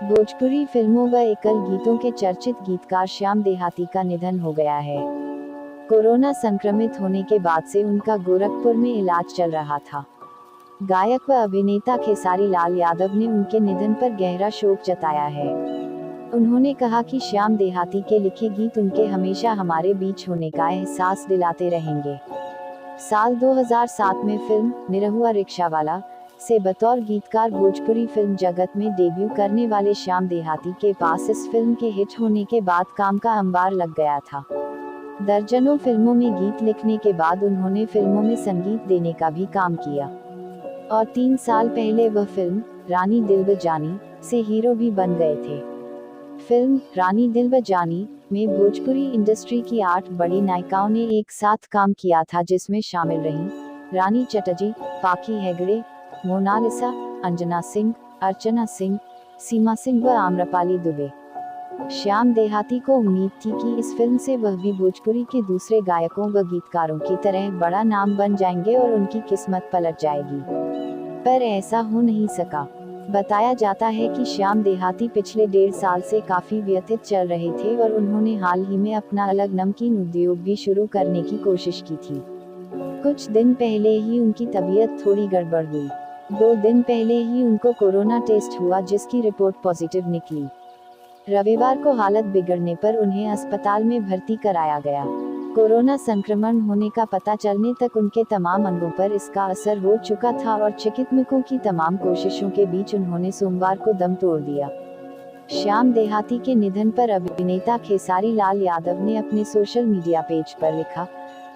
भोजपुरी फिल्मों व एकल गीतों के चर्चित गीतकार श्याम देहाती का निधन हो गया है। कोरोना संक्रमित होने के बाद से उनका गोरखपुर में इलाज चल रहा था। गायक व अभिनेता खेसारी लाल यादव ने उनके निधन पर गहरा शोक जताया है। उन्होंने कहा कि श्याम देहाती के लिखे गीत उनके हमेशा हमारे बीच होने का एहसास दिलाते रहेंगे। साल 2007 में फिल्म निरहुआ रिक्शावाला से बतौर गीतकार भोजपुरी फिल्म जगत में डेब्यू करने वाले श्याम देहाती के पास इस फिल्म के हिट होने के बाद काम का अंबार लग गया था। दर्जनों फिल्मों में गीत लिखने के बाद उन्होंने फिल्मों में संगीत देने का भी काम किया और 3 साल पहले वह फिल्म रानी दिल ब जानी से हीरो भी बन गए थे। फिल्म रानी दिल ब जानी में भोजपुरी इंडस्ट्री की 8 बड़ी नायिकाओं ने एक साथ काम किया था, जिसमें शामिल रहीं रानी चटर्जी, पाखी हेगड़े, मोनालिसा, अंजना सिंह, अर्चना सिंह, सीमा सिंह व आम्रपाली दुबे। श्याम देहाती को उम्मीद थी कि इस फिल्म से वह भी भोजपुरी के दूसरे गायकों व गीतकारों की तरह बड़ा नाम बन जाएंगे और उनकी किस्मत पलट जाएगी, पर ऐसा हो नहीं सका। बताया जाता है कि श्याम देहाती पिछले 1.5 साल से काफी व्यथित चल रहे थे और उन्होंने हाल ही में अपना अलग नमकीन उद्योग भी शुरू करने की कोशिश की थी। कुछ दिन पहले ही उनकी तबीयत थोड़ी गड़बड़ हुई। 2 दिन पहले ही उनको कोरोना टेस्ट हुआ, जिसकी रिपोर्ट पॉजिटिव निकली। रविवार को हालत बिगड़ने पर उन्हें अस्पताल में भर्ती कराया गया। कोरोना संक्रमण होने का पता चलने तक उनके तमाम अंगों पर इसका असर हो चुका था और चिकित्सकों की तमाम कोशिशों के बीच उन्होंने सोमवार को दम तोड़ दिया। श्याम देहाती के निधन पर अभिनेता खेसारी लाल यादव ने अपने सोशल मीडिया पेज पर लिखा,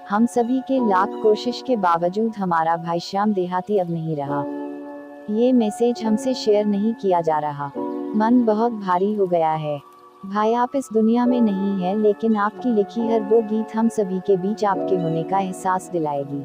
हम सभी के लाख कोशिश के बावजूद हमारा भाई श्याम देहाती अब नहीं रहा। ये मैसेज हमसे शेयर नहीं किया जा रहा। मन बहुत भारी हो गया है। भाई, आप इस दुनिया में नहीं हैं, लेकिन आपकी लिखी हर वो गीत हम सभी के बीच आपके होने का एहसास दिलाएगी।